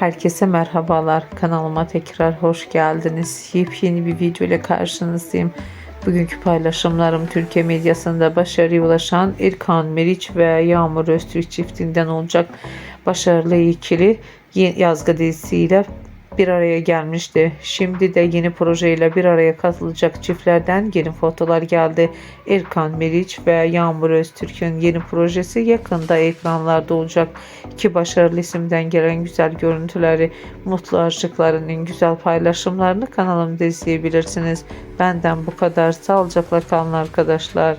Herkese merhabalar. Kanalıma tekrar hoş geldiniz. Yepyeni bir video ile karşınızdayım. Bugünkü paylaşımlarım Türkiye medyasında başarıya ulaşan Erkan Meriç ve Yağmur Öztürk çiftinden olacak. Başarılı ikili yazgı dizisiyle bir araya gelmişti. Şimdi de yeni projeyle bir araya katılacak çiftlerden yeni fotolar geldi. Erkan Meriç ve Yağmur Öztürk'ün yeni projesi yakında ekranlarda olacak. İki başarılı isimden gelen güzel görüntüleri, mutlu aşıklarının güzel paylaşımlarını kanalımda izleyebilirsiniz. Benden bu kadar. Sağlıcakla kalın arkadaşlar.